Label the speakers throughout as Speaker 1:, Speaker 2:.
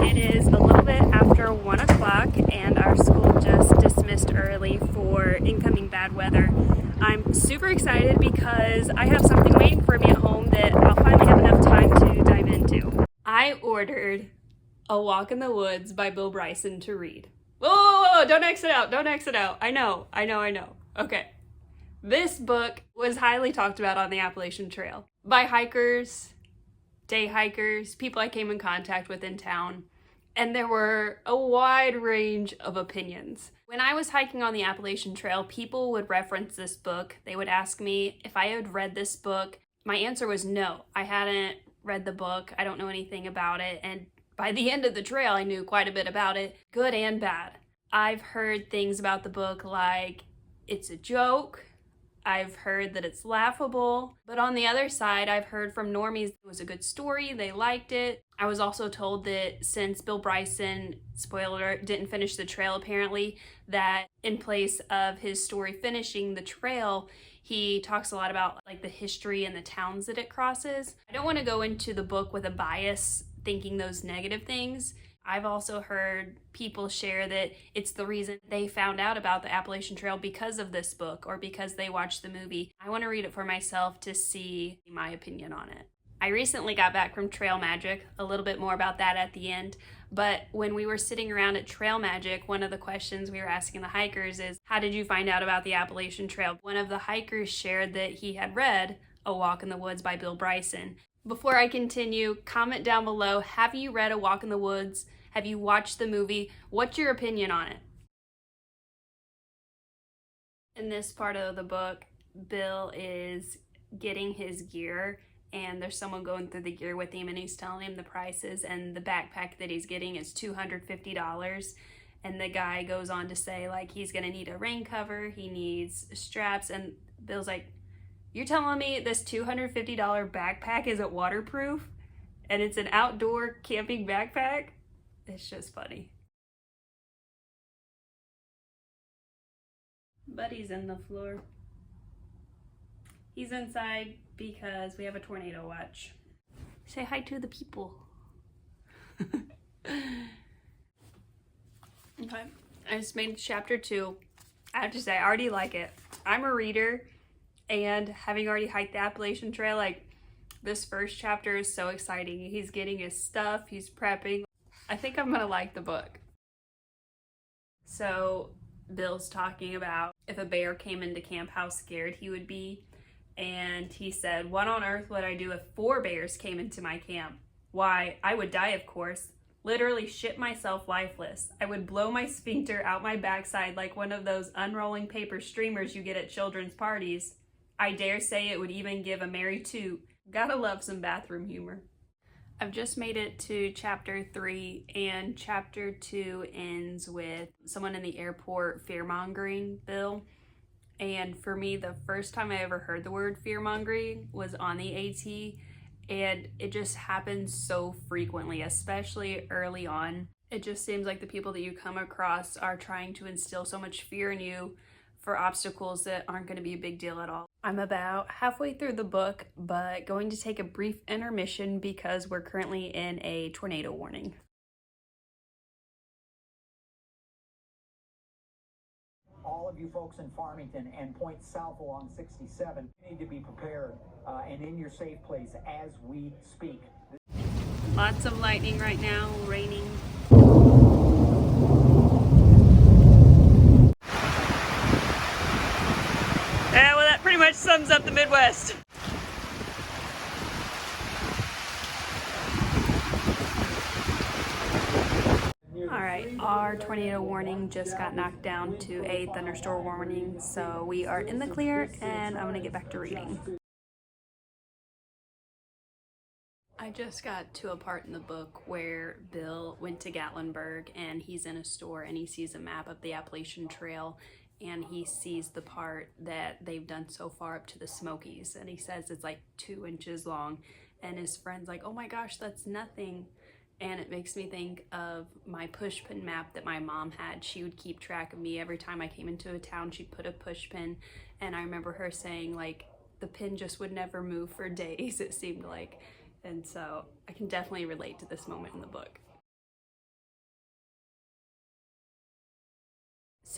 Speaker 1: It is a little bit after 1 o'clock and our school just dismissed early for incoming bad weather. I'm super excited because I have something waiting for me at home that I'll finally have enough time to dive into. I ordered A Walk in the Woods by Bill Bryson to read. Whoa, don't exit out, don't exit out. I know. Okay. This book was highly talked about on the Appalachian Trail by hikers, day hikers, people I came in contact with in town, and there were a wide range of opinions. When I was hiking on the Appalachian Trail, people would reference this book. They would ask me if I had read this book. My answer was no. I hadn't read the book. I don't know anything about it. And by the end of the trail, I knew quite a bit about it, good and bad. I've heard things about the book like it's a joke. I've heard that it's laughable, but on the other side, I've heard from normies it was a good story, they liked it. I was also told that since Bill Bryson, spoiler alert, didn't finish the trail apparently, that in place of his story finishing the trail, he talks a lot about like the history and the towns that it crosses. I don't want to go into the book with a bias thinking those negative things. I've also heard people share that it's the reason they found out about the Appalachian Trail because of this book or because they watched the movie. I want to read it for myself to see my opinion on it. I recently got back from Trail Magic, a little bit more about that at the end, but when we were sitting around at Trail Magic, one of the questions we were asking the hikers is, how did you find out about the Appalachian Trail? One of the hikers shared that he had read A Walk in the Woods by Bill Bryson. Before I continue, comment down below, have you read A Walk in the Woods? Have you watched the movie? What's your opinion on it? In this part of the book, Bill is getting his gear and there's someone going through the gear with him and he's telling him the prices, and the backpack that he's getting is $250. And the guy goes on to say like he's gonna need a rain cover, he needs straps, and Bill's like, you're telling me this $250 backpack isn't waterproof and it's an outdoor camping backpack? It's just funny. Buddy's in the floor. He's inside because we have a tornado watch. Say hi to the people. Okay, I just made chapter 2. I have to say, I already like it. I'm a reader, and having already hiked the Appalachian Trail, like, this first chapter is so exciting. He's getting his stuff, he's prepping. I think I'm gonna like the book. So Bill's talking about if a bear came into camp, how scared he would be. And he said, what on earth would I do if 4 bears came into my camp? Why, I would die, of course. Literally shit myself lifeless. I would blow my sphincter out my backside like one of those unrolling paper streamers you get at children's parties. I dare say it would even give a merry toot. Gotta love some bathroom humor. I've just made it to chapter 3, and chapter 2 ends with someone in the airport fear-mongering Bill. And for me, the first time I ever heard the word fear-mongering was on the AT, and it just happens so frequently, especially early on. It just seems like the people that you come across are trying to instill so much fear in you for obstacles that aren't going to be a big deal at all. I'm about halfway through the book, but going to take a brief intermission because we're currently in a tornado warning.
Speaker 2: All of you folks in Farmington and point south along 67 need to be prepared and in your safe place as we speak.
Speaker 1: Lots of lightning right now, raining. Yeah, well, that pretty much sums up the Midwest. Alright, our tornado warning just got knocked down to a thunderstorm warning, so we are in the clear and I'm gonna get back to reading. I just got to a part in the book where Bill went to Gatlinburg and he's in a store and he sees a map of the Appalachian Trail and he sees the part that they've done so far up to the Smokies, and he says it's like 2 inches long, and his friend's like, oh my gosh, that's nothing. And it makes me think of my push pin map that my mom had. She would keep track of me every time I came into a town. She'd put a push pin, and I remember her saying like the pin just would never move for days, it seemed like. And so I can definitely relate to this moment in the book.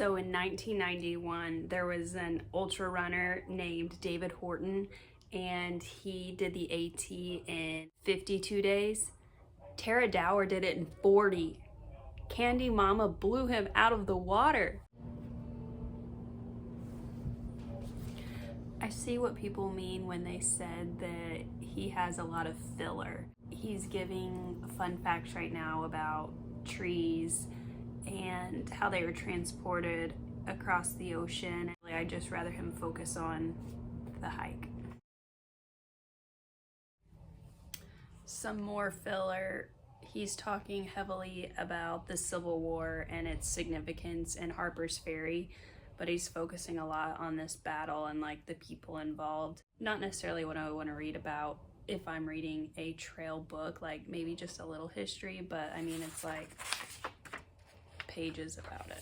Speaker 1: So in 1991, there was an ultra runner named David Horton, and he did the AT in 52 days. Tara Dower did it in 40. Candy Mama blew him out of the water. I see what people mean when they said that he has a lot of filler. He's giving fun facts right now about trees and how they were transported across the ocean. I'd just rather him focus on the hike. Some more filler. He's talking heavily about the Civil War and its significance in Harper's Ferry, but he's focusing a lot on this battle and like the people involved. Not necessarily what I want to read about if I'm reading a trail book, like maybe just a little history, but I mean, it's like pages about it.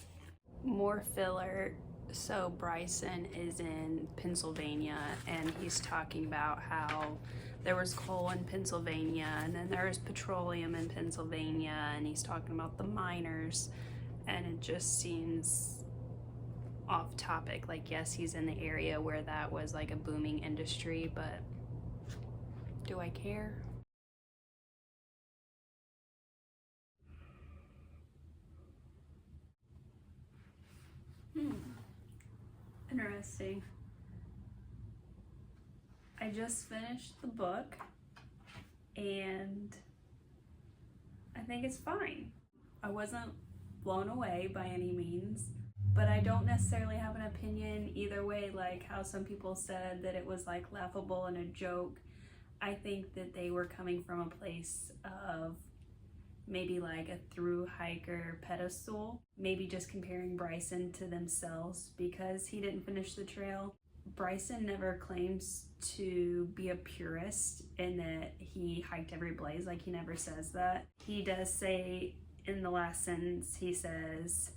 Speaker 1: More filler. So Bryson is in Pennsylvania and he's talking about how there was coal in Pennsylvania and then there was petroleum in Pennsylvania, and he's talking about the miners, and it just seems off topic. Like, yes, he's in the area where that was like a booming industry, but do I care? Interesting. I just finished the book and I think it's fine. I wasn't blown away by any means, but I don't necessarily have an opinion either way, like how some people said that it was like laughable and a joke. I think that they were coming from a place of maybe like a through hiker pedestal, maybe just comparing Bryson to themselves because he didn't finish the trail. Bryson never claims to be a purist in that he hiked every blaze, like he never says that. He does say in the last sentence, he says,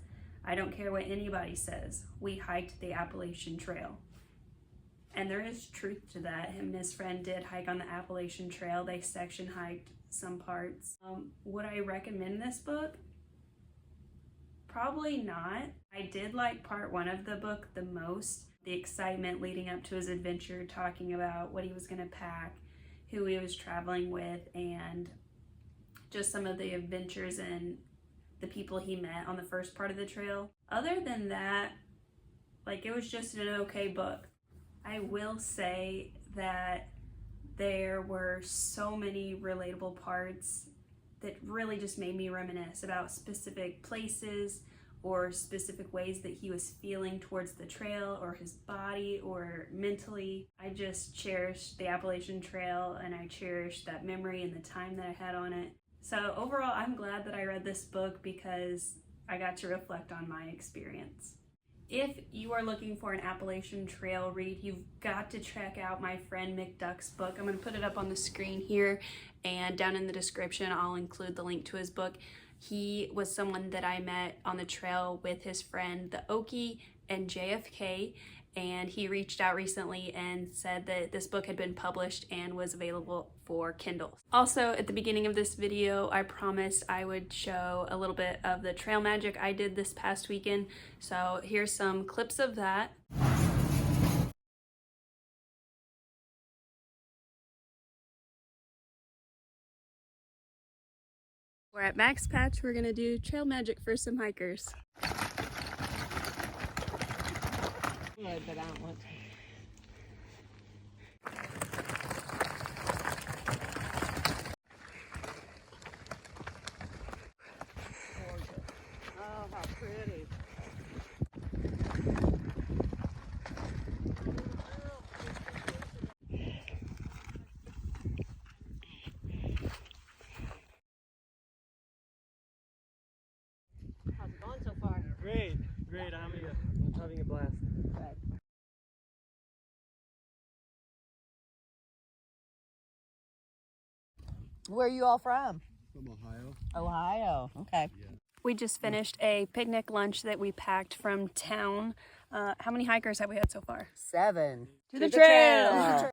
Speaker 1: "I don't care what anybody says, we hiked the Appalachian Trail." And there is truth to that. Him and his friend did hike on the Appalachian Trail. They section hiked some parts. Would I recommend this book? Probably not. I did like part 1 of the book the most. The excitement leading up to his adventure, talking about what he was gonna pack, who he was traveling with, and just some of the adventures and the people he met on the first part of the trail. Other than that, like, it was just an okay book. I will say that there were so many relatable parts that really just made me reminisce about specific places or specific ways that he was feeling towards the trail or his body or mentally. I just cherished the Appalachian Trail and I cherished that memory and the time that I had on it. So overall, I'm glad that I read this book because I got to reflect on my experience. If you are looking for an Appalachian Trail read, you've got to check out my friend McDuck's book. I'm going to put it up on the screen here, and down in the description I'll include the link to his book. He was someone that I met on the trail with his friend the Okie and JFK, and he reached out recently and said that this book had been published and was available for Kindle. Also, at the beginning of this video, I promised I would show a little bit of the trail magic I did this past weekend. So here's some clips of that. We're at Max Patch. We're gonna do trail magic for some hikers.
Speaker 3: Would, but I don't want to. Gorgeous. Oh, how pretty. How's it going so far?
Speaker 4: Great. I'm having a blast.
Speaker 3: Good. Where are you all from?
Speaker 4: From Ohio.
Speaker 3: Ohio. Okay.
Speaker 1: We just finished a picnic lunch that we packed from town. How many hikers have we had so far?
Speaker 3: 7.
Speaker 1: To the trail.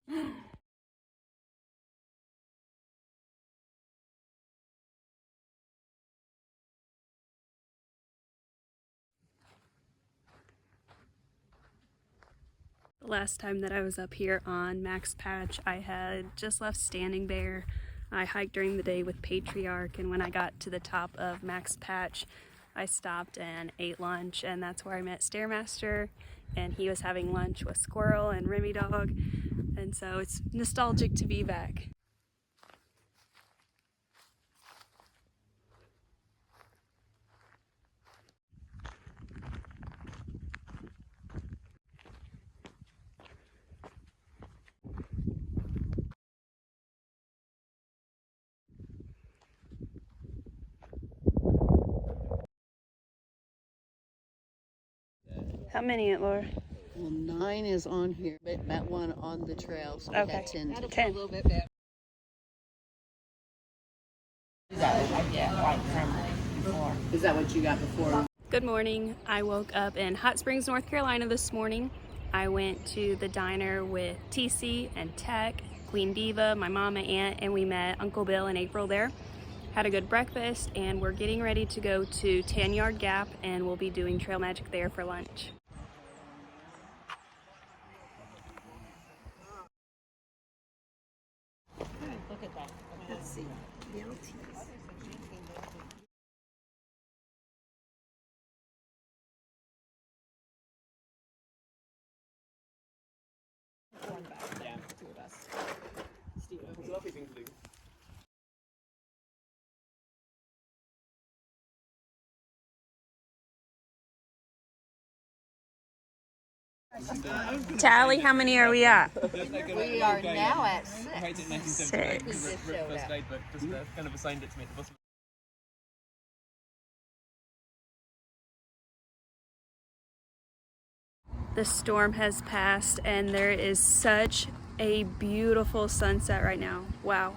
Speaker 1: Last time that I was up here on Max Patch, I had just left Standing Bear. I hiked during the day with Patriarch, and when I got to the top of Max Patch, I stopped and ate lunch, and that's where I met Stairmaster, and he was having lunch with Squirrel and Remy Dog, and so it's nostalgic to be back. How many, Laura?
Speaker 3: Well, 9 is on here, but that one on the trail, so we
Speaker 1: Okay.
Speaker 3: had 10.
Speaker 5: That'll put
Speaker 1: 10.
Speaker 5: a little bit back.
Speaker 3: Is that what you got before?
Speaker 1: Good morning. I woke up in Hot Springs, North Carolina this morning. I went to the diner with TC and Tech, Queen Diva, my mom and aunt, and we met Uncle Bill and April there. Had a good breakfast, and we're getting ready to go to Tan Yard Gap, and we'll be doing trail magic there for lunch.
Speaker 5: Look at that. Let's see. The LTs. One back. Yeah, two of us. Steve.
Speaker 4: It's a lovely thing to do.
Speaker 1: Tally, how many are we at?
Speaker 3: We are now at 6.
Speaker 1: 6.
Speaker 4: First aid, but just kind of assigned it to me at the bottom.
Speaker 1: The storm has passed, and there is such a beautiful sunset right now. Wow.